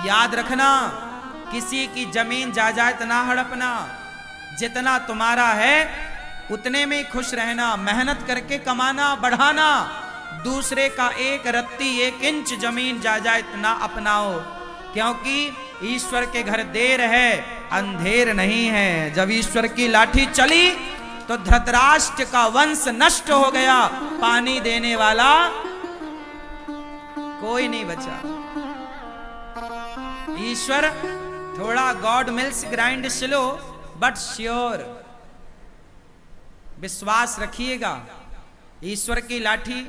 याद रखना, किसी की जमीन जायदाद ना हड़पना, जितना तुम्हारा है उतने में खुश रहना, मेहनत करके कमाना बढ़ाना, दूसरे का एक रत्ती एक इंच जमीन जायदाद ना अपनाओ, क्योंकि ईश्वर के घर देर है अंधेर नहीं है। जब ईश्वर की लाठी चली तो धृतराष्ट्र का वंश नष्ट हो गया, पानी देने वाला कोई नहीं बचा। ईश्वर थोड़ा God mills grind slow but sure, विश्वास रखिएगा। ईश्वर की लाठी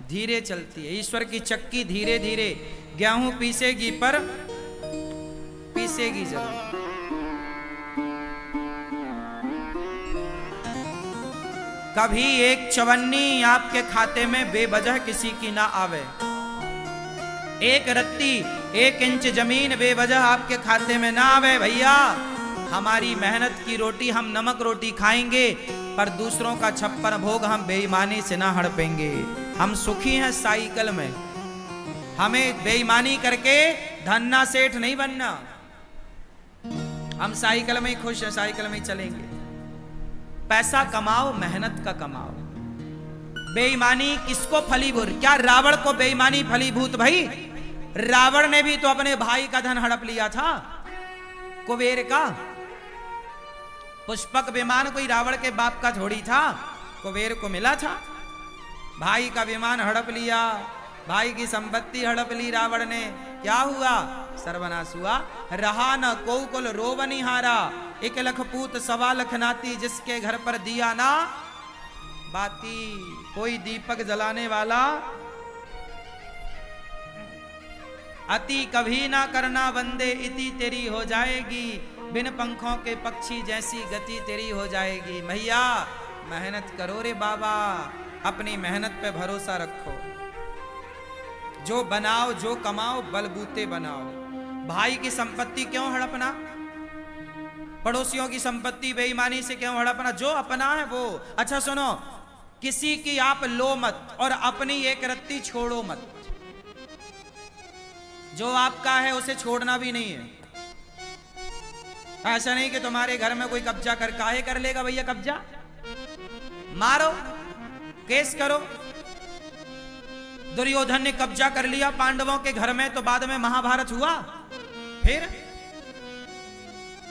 धीरे चलती है, ईश्वर की चक्की धीरे धीरे गेहूं पीसेगी पर पीसेगी जरूर। कभी एक चवन्नी आपके खाते में बेवजह किसी की ना आवे, एक रत्ती एक इंच जमीन बेवजह आपके खाते में ना आवे। भैया हमारी मेहनत की रोटी हम नमक रोटी खाएंगे, पर दूसरों का छप्पन भोग हम बेईमानी से ना हड़पेंगे। हम सुखी हैं साइकिल में, हमें बेईमानी करके धन्ना सेठ नहीं बनना। हम साइकिल में ही खुश हैं, साइकिल में ही चलेंगे। पैसा कमाओ, मेहनत का कमाओ। बेईमानी किसको फलीभूत, क्या रावण को बेईमानी फलीभूत? भाई रावण ने भी तो अपने भाई का धन हड़प लिया था, कुबेर का। पुष्पक विमान कोई रावण के बाप का थोड़ी था, कुबेर को मिला था। भाई का विमान हड़प लिया, भाई की संपत्ति हड़प ली रावण ने। क्या हुआ? सर्वनाश हुआ। रहा न को कुल रोवनिहारा, 1 लख पूत 1.25 लाख नाती, जिसके घर पर दिया ना बाती। कोई दीपक जलाने वाला अति कभी ना करना बंदे, इति तेरी हो जाएगी। बिन पंखों के पक्षी जैसी गति तेरी हो जाएगी। भैया मेहनत करो रे बाबा, अपनी मेहनत पे भरोसा रखो। जो बनाओ जो कमाओ बलबूते बनाओ। भाई की संपत्ति क्यों हड़पना, पड़ोसियों की संपत्ति बेईमानी से क्यों हड़पना? जो अपना है वो। अच्छा सुनो, किसी की आप लो मत और अपनी एक रत्ती छोड़ो मत। जो आपका है उसे छोड़ना भी नहीं है। ऐसा नहीं कि तुम्हारे घर में कोई कब्जा कर, काहे कर लेगा भैया कब्जा? मारो, केस करो। दुर्योधन ने कब्जा कर लिया पांडवों के घर में, तो बाद में महाभारत हुआ। फिर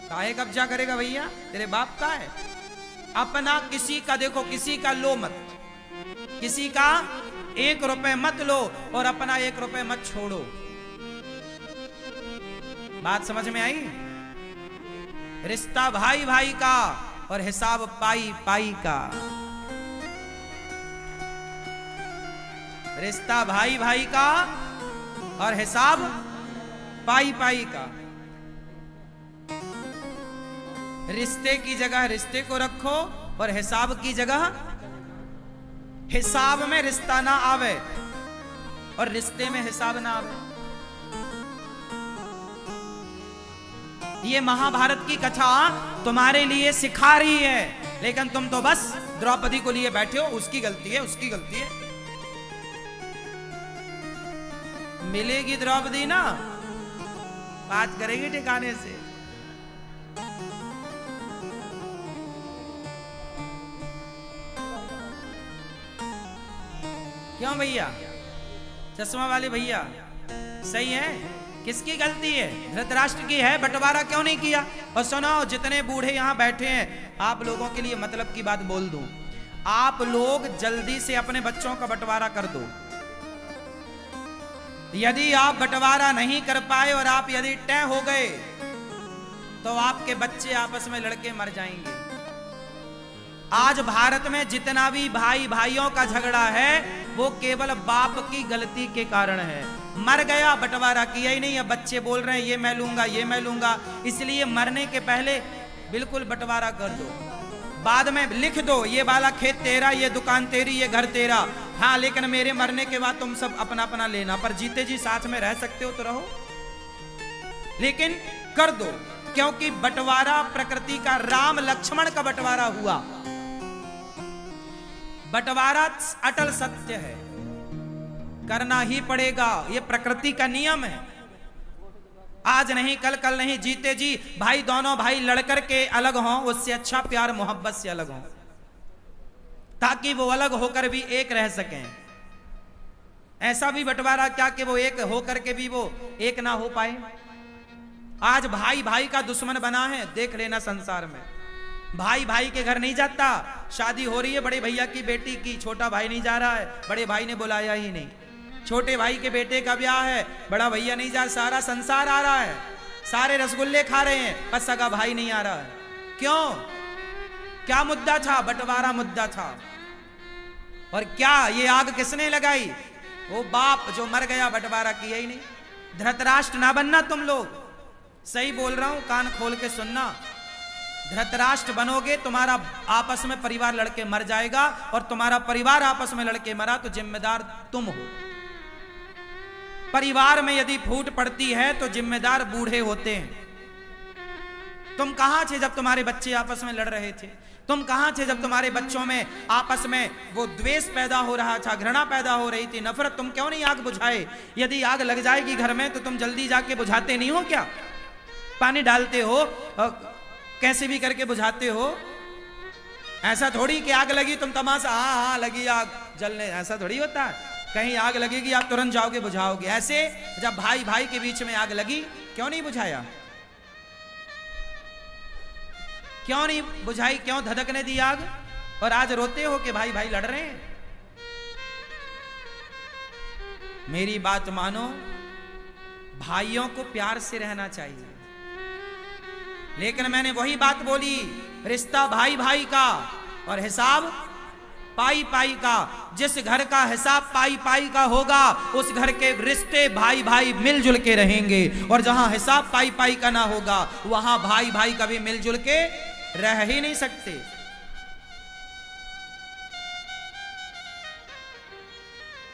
काहे कब्जा करेगा भैया? तेरे बाप का है। अपना किसी का देखो, किसी का लो मत, किसी का 1 रुपए मत लो और अपना 1 रुपए मत छोड़ो। बात समझ में आई? रिश्ता भाई भाई का और हिसाब पाई पाई का। रिश्ता भाई भाई का और हिसाब पाई पाई का। रिश्ते की जगह रिश्ते को रखो और हिसाब की जगह हिसाब में रिश्ता ना आवे और रिश्ते में हिसाब ना आवे। ये महाभारत की कथा तुम्हारे लिए सिखा रही है, लेकिन तुम तो बस द्रौपदी को लिए बैठे हो। उसकी गलती है, उसकी गलती है। मिलेगी द्रौपदी ना, बात करेगी ठिकाने से। क्यों भैया? चश्मा वाले भैया सही है? किसकी गलती है? धृतराष्ट्र की है। बंटवारा क्यों नहीं किया? और सुनो, जितने बूढ़े यहां बैठे हैं, आप लोगों के लिए मतलब की बात बोल दूं, आप लोग जल्दी से अपने बच्चों का बंटवारा कर दो। यदि आप बंटवारा नहीं कर पाए और आप यदि तय हो गए तो आपके बच्चे आपस में लड़के मर जाएंगे। आज भारत में जितना भी भाई भाइयों का झगड़ा है वो केवल बाप की गलती के कारण है। मर गया, बंटवारा किया ही नहीं। अब बच्चे बोल रहे हैं ये मैं लूंगा, ये मैं लूंगा। इसलिए मरने के पहले बिल्कुल बंटवारा कर दो, बाद में लिख दो ये वाला खेत तेरा, ये दुकान तेरी, ये घर तेरा। हाँ, लेकिन मेरे मरने के बाद तुम सब अपना अपना लेना, पर जीते जी साथ में रह सकते हो तो रहो, लेकिन कर दो। क्योंकि बंटवारा प्रकृति का, राम लक्ष्मण का बंटवारा हुआ। बंटवारा अटल सत्य है, करना ही पड़ेगा, ये प्रकृति का नियम है। आज नहीं कल, कल नहीं, जीते जी भाई दोनों भाई लड़कर के अलग हों, उससे अच्छा प्यार मोहब्बत से अलग हों, ताकि वो अलग होकर भी एक रह सकें। ऐसा भी बंटवारा क्या कि वो एक होकर के भी वो एक ना हो पाए। आज भाई भाई का दुश्मन बना है, देख लेना संसार में। भाई भाई के घर नहीं जाता, शादी हो रही है बड़े भैया की बेटी की, छोटा भाई नहीं जा रहा है, बड़े भाई ने बुलाया ही नहीं। छोटे भाई के बेटे का ब्याह है, बड़ा भैया नहीं जा, सारा संसार आ रहा है, सारे रसगुल्ले खा रहे हैं, पर सगा भाई नहीं आ रहा है। क्यों? क्या मुद्दा था? बंटवारा मुद्दा था। और क्या ये आग किसने लगाई? वो बाप जो मर गया, बंटवारा किया ही नहीं। धृतराष्ट्र ना बनना तुम लोग, सही बोल रहा हूं, कान खोल के सुनना। धृतराष्ट्र बनोगे, तुम्हारा आपस में परिवार लड़के मर जाएगा, और तुम्हारा परिवार आपस में लड़के मरा तो जिम्मेदार तुम हो। परिवार में यदि फूट पड़ती है तो जिम्मेदार बूढ़े होते हैं। तुम कहां थे जब तुम्हारे बच्चे आपस में लड़ रहे थे? तुम कहां थे जब तुम्हारे बच्चों में आपस में वो द्वेष पैदा हो रहा था, घृणा पैदा हो रही थी, नफरत? तुम क्यों नहीं आग बुझाए? यदि आग लग जाएगी घर में तो तुम जल्दी जाके बुझाते नहीं हो क्या? पानी डालते हो, कैसे भी करके बुझाते हो। ऐसा थोड़ी कि आग लगी तुम तमाशा, हाँ हाँ लगी आग जलने, ऐसा थोड़ी होता है। कहीं आग लगेगी आप तुरंत जाओगे बुझाओगे। ऐसे जब भाई भाई के बीच में आग लगी, क्यों नहीं बुझाया? क्यों नहीं बुझाई? क्यों धधकने दी आग? और आज रोते हो कि भाई भाई लड़ रहे हैं। मेरी बात मानो, भाइयों को प्यार से रहना चाहिए। लेकिन मैंने वही बात बोली, रिश्ता भाई भाई का और हिसाब पाई पाई का। जिस घर का हिसाब पाई पाई का होगा, उस घर के रिश्ते भाई भाई मिलजुल के रहेंगे। और जहां हिसाब पाई पाई का ना होगा, वहां भाई भाई कभी मिलजुल के रह ही नहीं सकते।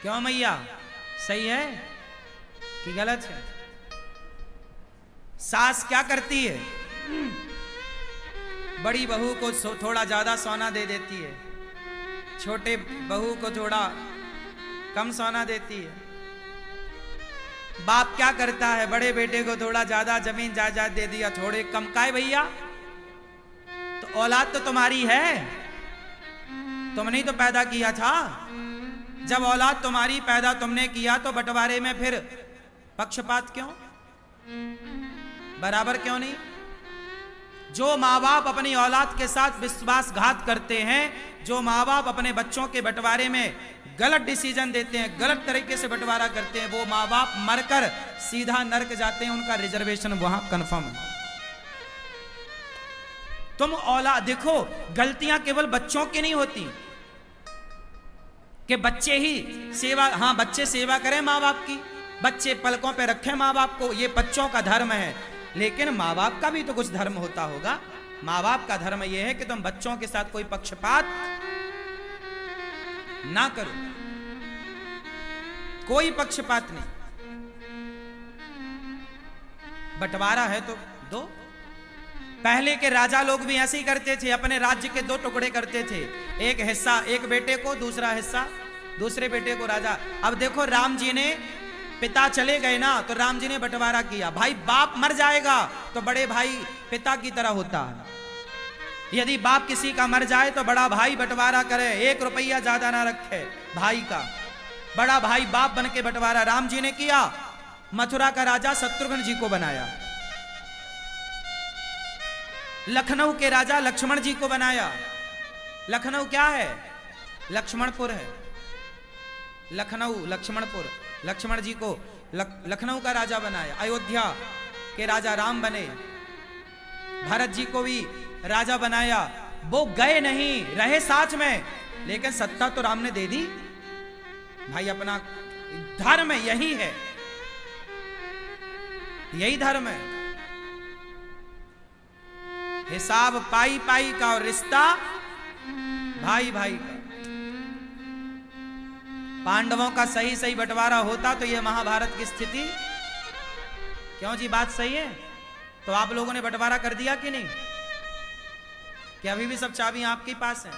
क्यों मैया, सही है कि गलत है? सास क्या करती है? बड़ी बहू को थोड़ा ज्यादा सोना दे देती है, छोटे बहू को थोड़ा कम सोना देती है। बाप क्या करता है? बड़े बेटे को थोड़ा ज्यादा जमीन जायदाद दे दिया, थोड़े कम। काहे भैया? तो औलाद तो तुम्हारी है, तुमने तो पैदा किया था। जब औलाद तुम्हारी पैदा तुमने किया, तो बंटवारे में फिर पक्षपात क्यों? बराबर क्यों नहीं? जो माँ बाप अपनी औलाद के साथ विश्वासघात करते हैं, जो माँ बाप अपने बच्चों के बंटवारे में गलत डिसीजन देते हैं, गलत तरीके से बंटवारा करते हैं, वो माँ बाप मरकर सीधा नरक जाते हैं। उनका रिजर्वेशन वहां कंफर्म है। तुम औलाद देखो, गलतियां केवल बच्चों की नहीं होती कि बच्चे ही सेवा, हाँ बच्चे सेवा करें माँ बाप की, बच्चे पलकों पे रखें माँ बाप को, ये बच्चों का धर्म है। लेकिन माँ बाप का भी तो कुछ धर्म होता होगा। माँ बाप का धर्म यह है कि तुम बच्चों के साथ कोई पक्षपात ना करो, कोई पक्षपात नहीं। बंटवारा है तो दो। पहले के राजा लोग भी ऐसे ही करते थे, अपने राज्य के दो टुकड़े करते थे, एक हिस्सा एक बेटे को, दूसरा हिस्सा दूसरे बेटे को। राजा, अब देखो राम जी ने, पिता चले गए ना, तो राम जी ने बंटवारा किया। भाई बाप मर जाएगा तो बड़े भाई पिता की तरह होता है। यदि बाप किसी का मर जाए तो बड़ा भाई बंटवारा करे, 1 रुपया ज्यादा ना रखे भाई का। बड़ा भाई बाप बन के बंटवारा राम जी ने किया। मथुरा का राजा शत्रुघ्न जी को बनाया, लखनऊ के राजा लक्ष्मण जी को बनाया। लखनऊ क्या है? लक्ष्मणपुर है। लखनऊ लक्ष्मणपुर, लक्ष्मण जी को लखनऊ का राजा बनाया। अयोध्या के राजा राम बने, भरत जी को भी राजा बनाया। वो गए नहीं, रहे साथ में, लेकिन सत्ता तो राम ने दे दी। भाई अपना धर्म यही है, यही धर्म है। हिसाब पाई पाई का और रिश्ता भाई भाई का। पांडवों का सही सही बंटवारा होता तो ये महाभारत की स्थिति। क्यों जी, बात सही है? तो आप लोगों ने बंटवारा कर दिया कि नहीं? कि अभी भी सब चाबियां आपके पास हैं?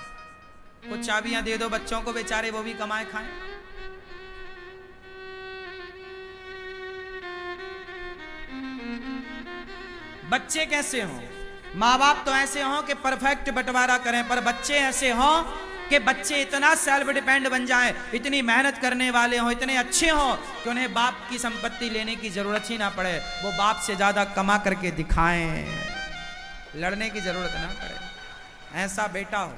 कुछ चाबियां दे दो बच्चों को, बेचारे वो भी कमाए खाएं। बच्चे कैसे हों? माँ बाप तो ऐसे हों कि परफेक्ट बंटवारा करें, पर बच्चे ऐसे हों कि बच्चे इतना सेल्फ डिपेंड बन जाएं, इतनी मेहनत करने वाले हों, इतने अच्छे हों कि उन्हें बाप की संपत्ति लेने की जरूरत ही ना पड़े, वो बाप से ज्यादा कमा करके दिखाएं, लड़ने की जरूरत ना पड़े। ऐसा बेटा हो।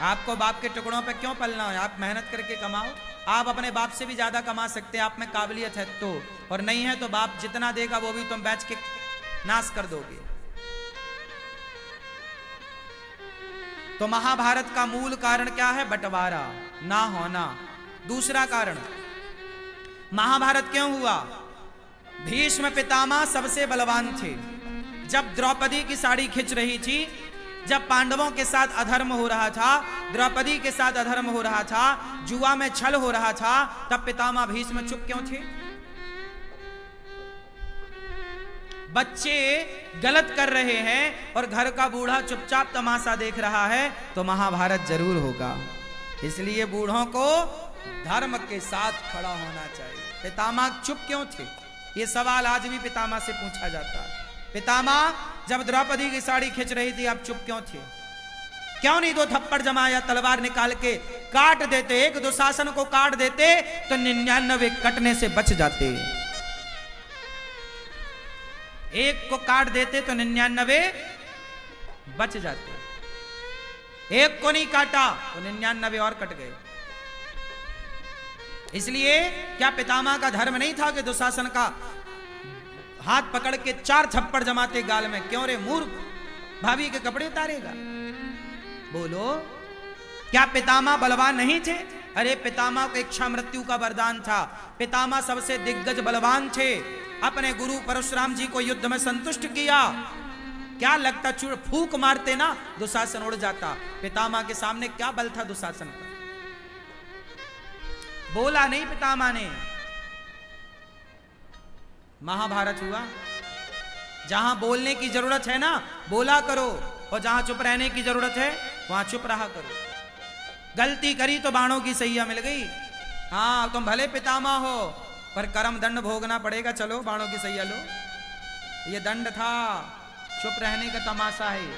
आपको बाप के टुकड़ों पे क्यों पलना है? आप मेहनत करके कमाओ। आप अपने बाप से भी ज्यादा कमा सकते हैं, आप में काबिलियत है तो, और नहीं है तो बाप जितना देगा वो भी तुम बेच के नाश कर दोगे। तो महाभारत का मूल कारण क्या है? बंटवारा ना होना। दूसरा कारण, महाभारत क्यों हुआ? भीष्म पितामह सबसे बलवान थे। जब द्रौपदी की साड़ी खिंच रही थी, जब पांडवों के साथ अधर्म हो रहा था, द्रौपदी के साथ अधर्म हो रहा था, जुआ में छल हो रहा था, तब पितामह भीष्म चुप क्यों थे? बच्चे गलत कर रहे हैं और घर का बूढ़ा चुपचाप तमाशा देख रहा है, तो महाभारत जरूर होगा। इसलिए बूढ़ों को धर्म के साथ खड़ा होना चाहिए। पितामह चुप क्यों थे? ये सवाल आज भी पितामह से पूछा जाता है। पितामह, जब द्रौपदी की साड़ी खींच रही थी, आप चुप क्यों थे? क्यों नहीं 2 थप्पड़ जमाया, तलवार निकाल के काट देते? एक दुशासन को काट देते तो 99 कटने से बच जाते। एक को काट देते तो 99 बच जाते। एक को नहीं काटा तो 99 और कट गए। इसलिए क्या पितामह का धर्म नहीं था कि दुशासन का हाथ पकड़ के 4 थप्पड़ जमाते गाल में? क्यों रे मूर्ख, भाभी के कपड़े उतारेगा? बोलो, क्या पितामह बलवान नहीं थे? अरे पितामह को इच्छा मृत्यु का वरदान था। पितामह सबसे दिग्गज बलवान थे। अपने गुरु परशुराम जी को युद्ध में संतुष्ट किया। क्या लगता चूड़ फूक मारते ना दुशासन उड़ जाता? पितामह के सामने क्या बल था दुशासन का? बोला नहीं पितामह ने। महाभारत हुआ। जहां बोलने की जरूरत है ना, बोला करो, और जहां चुप रहने की जरूरत है वहां चुप रहा करो। गलती करी तो बाणों की सैया मिल गई। हाँ, तुम भले पितामह हो, पर कर्म दंड भोगना पड़ेगा। चलो बाणों की सैया लो, ये दंड था। चुप रहने का तमाशा है,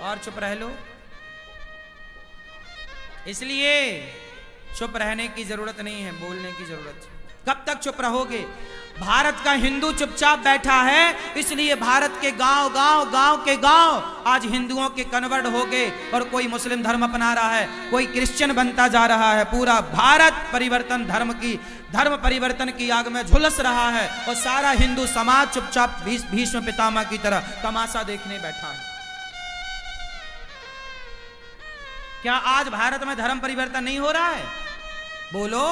और चुप रह लो। इसलिए चुप रहने की जरूरत नहीं है, बोलने की जरूरत है। कब तक चुप रहोगे? भारत का हिंदू चुपचाप बैठा है, इसलिए भारत के गांव के गांव आज हिंदुओं के कन्वर्ट हो गए, और कोई मुस्लिम धर्म अपना रहा है, कोई क्रिश्चियन बनता जा रहा है। पूरा भारत धर्म परिवर्तन की आग में झुलस रहा है, और सारा हिंदू समाज चुपचाप भीष्म पितामह की तरह तमाशा देखने बैठा है। क्या आज भारत में धर्म परिवर्तन नहीं हो रहा है? बोलो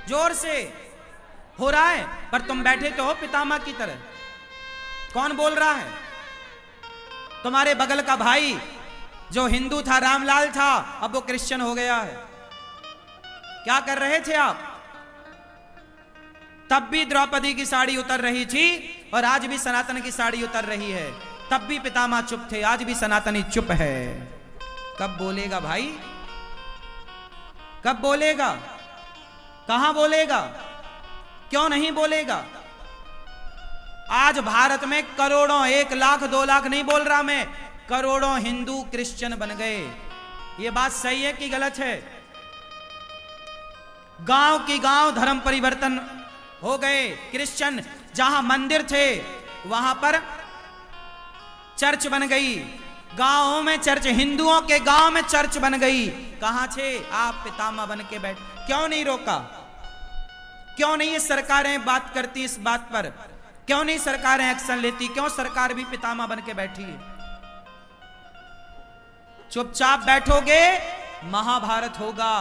जोर से। हो रहा है, पर तुम बैठे तो हो पितामह की तरह। कौन बोल रहा है? तुम्हारे बगल का भाई जो हिंदू था, रामलाल था, अब वो क्रिश्चियन हो गया है। क्या कर रहे थे आप? तब भी द्रौपदी की साड़ी उतर रही थी, और आज भी सनातन की साड़ी उतर रही है। तब भी पितामह चुप थे, आज भी सनातनी चुप है। कब बोलेगा भाई? कब बोलेगा? कहां बोलेगा? क्यों नहीं बोलेगा? आज भारत में करोड़ों, 1 लाख 2 लाख नहीं बोल रहा मैं, करोड़ों हिंदू क्रिश्चियन बन गए। ये बात सही है कि गलत है? गांव की गांव धर्म परिवर्तन हो गए। क्रिश्चियन जहां मंदिर थे वहां पर चर्च बन गई। गांवों में चर्च, हिंदुओं के गांव में चर्च बन गई। कहां थे आप? पितामह बन के बैठ। क्यों नहीं रोका? क्यों नहीं ये सरकारें बात करती इस बात पर? क्यों नहीं सरकारें एक्शन लेती? क्यों सरकार भी पितामह बन के बैठी है? चुपचाप बैठोगे, महाभारत होगा।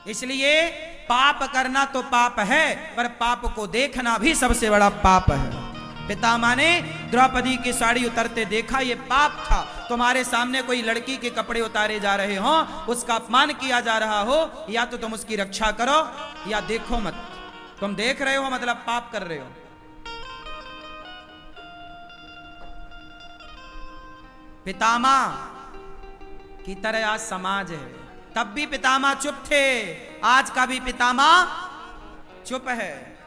इसलिए पाप करना तो पाप है, पर पाप को देखना भी सबसे बड़ा पाप है। पितामह ने द्रौपदी की साड़ी उतरते देखा, ये पाप था। तुम्हारे सामने कोई लड़की के कपड़े उतारे जा रहे हो, उसका अपमान किया जा रहा हो, या तो तुम उसकी रक्षा करो या देखो मत। तुम देख रहे हो मतलब पाप कर रहे हो। पितामह की तरह आज समाज है। तब भी पितामह चुप थे, आज का भी पितामह चुप है।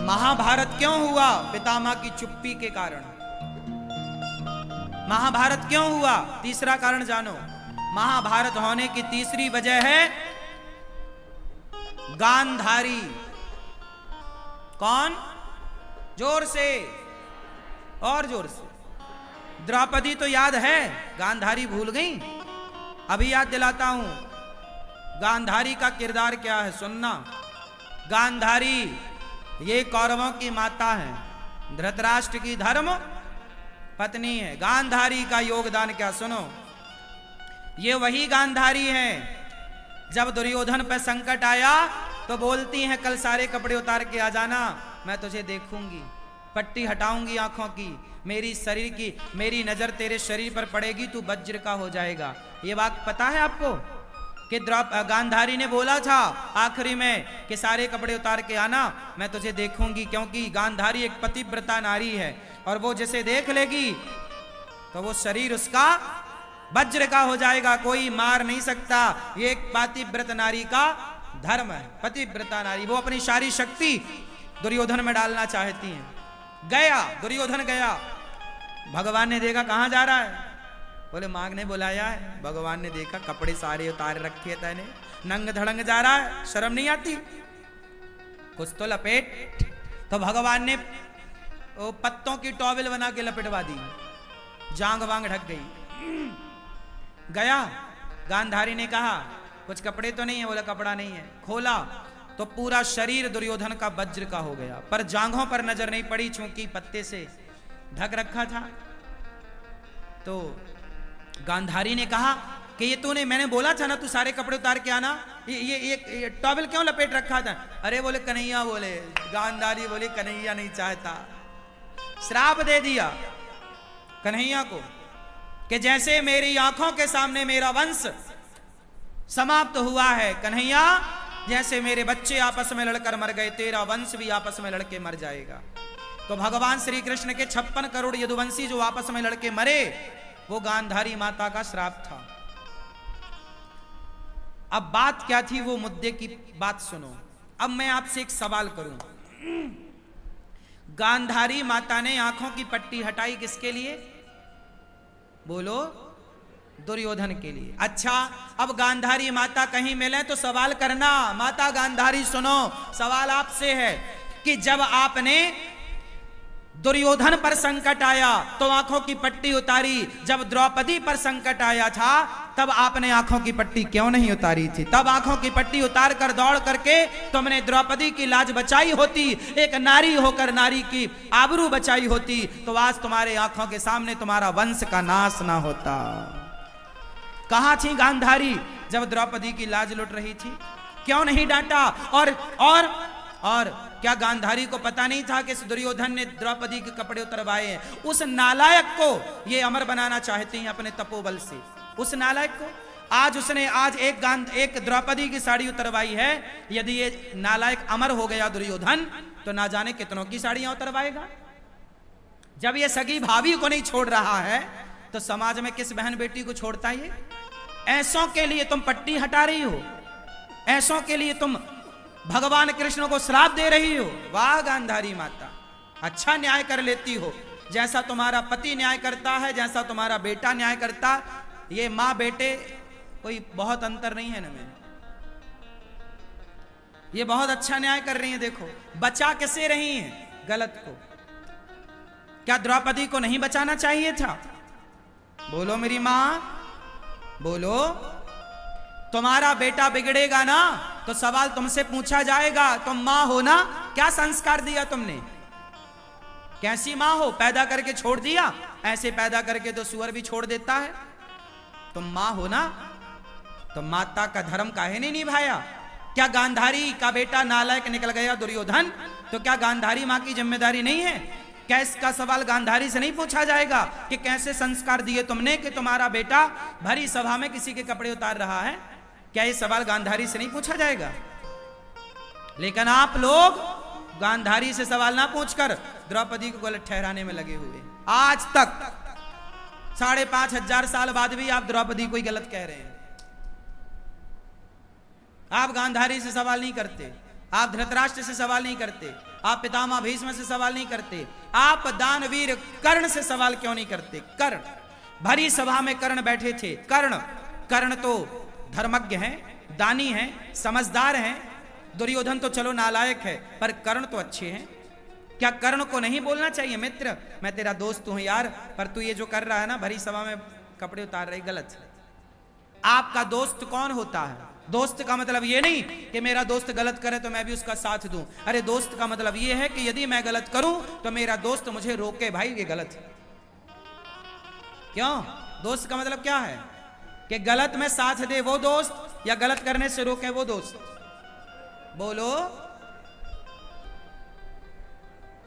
महाभारत क्यों हुआ? पितामह की चुप्पी के कारण। महाभारत क्यों हुआ? तीसरा कारण जानो। महाभारत होने की तीसरी वजह है गांधारी। कौन? जोर से और जोर से। द्रौपदी तो याद है, गांधारी भूल गई? अभी याद दिलाता हूं गांधारी का किरदार क्या है, सुनना। गांधारी ये कौरवों की माता है, धृतराष्ट्र की धर्म पत्नी है। गांधारी का योगदान क्या, सुनो। ये वही गांधारी है जब दुर्योधन पर संकट आया तो बोलती हैं कल सारे कपड़े उतार के आ जाना, मैं तुझे देखूंगी, पट्टी हटाऊंगी आंखों की, मेरी शरीर की, मेरी नजर तेरे शरीर पर पड़ेगी, तू वज्र का हो जाएगा। ये बात पता है आपको कि गांधारी ने बोला था आखिरी में कि सारे कपड़े उतार के आना, मैं तुझे देखूंगी, क्योंकि गांधारी एक पतिव्रता नारी है और वो जिसे देख लेगी तो वो शरीर उसका वज्र का हो जाएगा, कोई मार नहीं सकता। ये एक पतिव्रत नारी का धर्म है, पतिव्रता नारी। वो अपनी सारी शक्ति दुर्योधन में डालना चाहती हैं। गया दुर्योधन, गया, भगवान ने देखा कहां जा रहा है, बोले मांग ने बुलाया है। भगवान ने देखा कपड़े सारे उतार रखे तैने, नंग धड़ंग जा रहा है, शर्म नहीं आती, कुछ तो लपेट। तो भगवान ने पत्तों की टॉवेल बना के लपेटवा दी, जांग वांग ढक गई। गया, गांधारी ने कहा कुछ कपड़े तो नहीं है, बोला कपड़ा नहीं है। खोला तो पूरा शरीर दुर्योधन का वज्र का हो गया, पर जांघों पर नजर नहीं पड़ी चूंकि पत्ते से ढक रखा था। तो गांधारी ने कहा कि ये तूने, मैंने बोला था ना तू सारे कपड़े उतार के आना, ये टॉवेल क्यों लपेट रखा था? अरे बोले कन्हैया, बोले गांधारी बोली कन्हैया नहीं चाहता। श्राप दे दिया कन्हैया को कि जैसे मेरी आंखों के सामने मेरा वंश समाप्त हुआ है कन्हैया, जैसे मेरे बच्चे आपस में लड़कर मर गए, तेरा वंश भी आपस में लड़के मर जाएगा। तो भगवान श्री कृष्ण के 56 करोड़ यदुवंशी जो आपस में लड़के मरे, वो गांधारी माता का श्राप था। अब बात क्या थी, वो मुद्दे की बात सुनो। अब मैं आपसे एक सवाल करूं, गांधारी माता ने आंखों की पट्टी हटाई किसके लिए? बोलो, दुर्योधन के लिए। अच्छा, अब गांधारी माता कहीं मिले तो सवाल करना। माता गांधारी सुनो, सवाल आपसे है कि जब आपने दुर्योधन पर संकट आया तो आंखों की पट्टी उतारी, जब द्रौपदी पर संकट आया था तब आपने आंखों की पट्टी क्यों नहीं उतारी थी? तब आंखों की पट्टी उतार कर दौड़ करके तुमने द्रौपदी की लाज बचाई होती, एक नारी होकर नारी की आबरू बचाई होती, तो आज तुम्हारे आंखों के सामने तुम्हारा वंश का नाश ना होता। कहां थी गांधारी जब द्रौपदी की लाज लुट रही थी? क्यों नहीं डांटा? और क्या गांधारी को पता नहीं था कि दुर्योधन ने द्रौपदी के कपड़े उतरवाए हैं? उस नालायक को ये अमर बनाना चाहते हैं अपने तपोबल से। उस नालायक को आज एक द्रौपदी की साड़ी उतरवाई है। यदि ये नालायक अमर हो गया दुर्योधन, तो ना जाने कितनों की साड़ियां उतरवाएगा। जब ये सगी भाभी को नहीं छोड़ रहा है तो समाज में किस बहन बेटी को छोड़ता है? ऐसों के लिए तुम पट्टी हटा रही हो, ऐसों के लिए तुम भगवान कृष्ण को श्राप दे रही हो। वाह गांधारी माता, अच्छा न्याय कर लेती हो, जैसा तुम्हारा पति न्याय करता है, जैसा तुम्हारा बेटा न्याय करता। ये माँ बेटे कोई बहुत अंतर नहीं है ना में, ये बहुत अच्छा न्याय कर रही है। देखो बचा कैसे रही है गलत को। क्या द्रौपदी को नहीं बचाना चाहिए था? बोलो मेरी माँ, बोलो। तुम्हारा बेटा बिगड़ेगा ना तो सवाल तुमसे पूछा जाएगा, तुम मां हो ना, क्या संस्कार दिया तुमने? कैसी मां हो? पैदा करके छोड़ दिया? ऐसे पैदा करके तो सुअर भी छोड़ देता है। तुम मां हो ना, तो माता का धर्म काहे नहीं निभाया? क्या गांधारी का बेटा नालायक निकल गया दुर्योधन, तो क्या गांधारी मां की जिम्मेदारी नहीं है? क्या इसका सवाल गांधारी से नहीं पूछा जाएगा कि कैसे संस्कार दिए तुमने कि तुम्हारा बेटा भरी सभा में किसी के कपड़े उतार रहा है? क्या ये सवाल गांधारी से नहीं पूछा जाएगा? लेकिन आप लोग गांधारी से सवाल ना पूछकर द्रौपदी को गलत ठहराने में लगे हुए। आज तक 5,500 साल बाद भी आप द्रौपदी को ही गलत कह रहे हैं। आप गांधारी से सवाल नहीं करते। आप धृतराष्ट्र से सवाल नहीं करते, आप पितामह भीष्म से सवाल नहीं करते, आप दानवीर कर्ण से सवाल क्यों नहीं करते? कर्ण, भरी सभा में कर्ण बैठे थे। कर्ण तो धर्मज्ञ हैं, दानी हैं, समझदार हैं। दुर्योधन तो चलो नालायक है, पर कर्ण तो अच्छे हैं। क्या कर्ण को नहीं बोलना चाहिए, मित्र मैं तेरा दोस्त हूं यार, पर तू ये जो कर रहा है ना, भरी सभा में कपड़े उतार रही, गलत है। आपका दोस्त कौन होता है? दोस्त का मतलब ये नहीं कि मेरा दोस्त गलत करे तो मैं भी उसका साथ दूं। अरे दोस्त का मतलब ये है कि यदि मैं गलत करूं तो मेरा दोस्त मुझे रोके, भाई ये गलत है। क्यों? दोस्त का मतलब क्या है? कि गलत में साथ दे वो दोस्त, या गलत करने से रोके वो दोस्त? बोलो।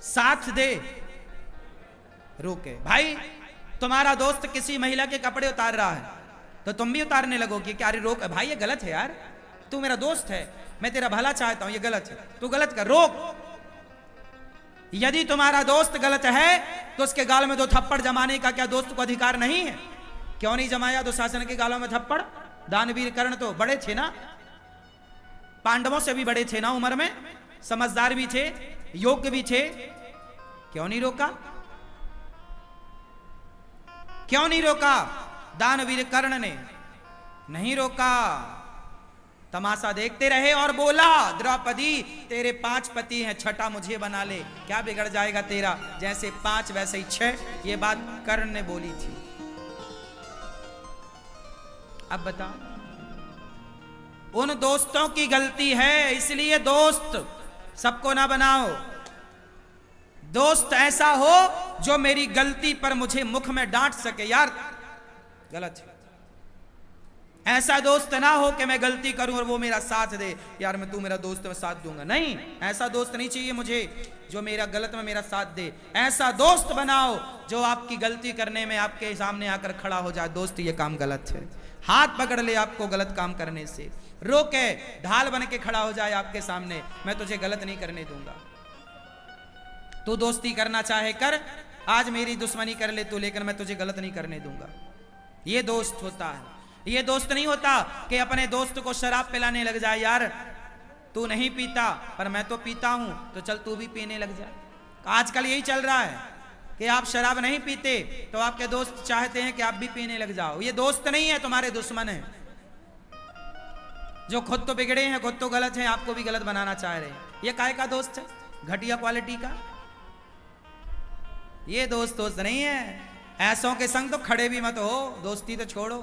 साथ दे, रोके। भाई तुम्हारा दोस्त किसी महिला के कपड़े उतार रहा है तो तुम भी उतारने लगोगे कि अरे रोक भाई, ये गलत है यार, तू मेरा दोस्त है, मैं तेरा भला चाहता हूं, ये गलत है, तू गलत कर, रोक। यदि तुम्हारा दोस्त गलत है तो उसके गाल में 2 थप्पड़ जमाने का क्या दोस्त को अधिकार नहीं है? क्यों नहीं जमाया दुशासन के गालों में थप्पड़? दानवीर कर्ण तो बड़े थे ना, पांडवों से भी बड़े थे ना उम्र में, समझदार भी थे, योग्य भी थे, क्यों नहीं रोका? क्यों नहीं रोका? दानवीर कर्ण ने नहीं रोका, तमाशा देखते रहे और बोला, द्रौपदी तेरे 5 पति हैं, छठा मुझे बना ले, क्या बिगड़ जाएगा तेरा? जैसे 5 वैसे ही 6। ये बात कर्ण ने बोली थी। अब बता, उन दोस्तों की गलती है, इसलिए दोस्त सबको ना बनाओ। दोस्त ऐसा हो जो मेरी गलती पर मुझे मुख में डांट सके, यार गलत है। ऐसा दोस्त ना हो कि मैं गलती करूं और वो मेरा साथ दे, यार मैं तू मेरा दोस्त, मैं साथ दूंगा, नहीं, ऐसा दोस्त नहीं चाहिए मुझे जो मेरा गलत में मेरा साथ दे। ऐसा दोस्त बनाओ जो आपकी गलती करने में आपके सामने आकर खड़ा हो जाए, दोस्त ये काम गलत है, हाथ पकड़ ले आपको गलत काम करने से, रोके, ढाल बन के खड़ा हो जाए आपके सामने, मैं तुझे गलत नहीं करने दूंगा। तू दोस्ती करना चाहे कर, आज मेरी दुश्मनी कर ले तू, लेकिन मैं तुझे गलत नहीं करने दूंगा। ये दोस्त होता है। ये दोस्त नहीं होता कि अपने दोस्त को शराब पिलाने लग जाए, यार तू नहीं पीता पर मैं तो पीता हूं तो चल तू भी पीने लग जा। आजकल यही चल रहा है कि आप शराब नहीं पीते तो आपके दोस्त चाहते हैं कि आप भी पीने लग जाओ। ये दोस्त नहीं है, तुम्हारे दुश्मन है, जो खुद तो बिगड़े हैं, खुद तो गलत है, आपको भी गलत बनाना चाह रहे हैं। ये काय का दोस्त है? घटिया क्वालिटी का। ये दोस्त नहीं है। ऐसों के संग तो खड़े भी मत हो, दोस्ती तो छोड़ो।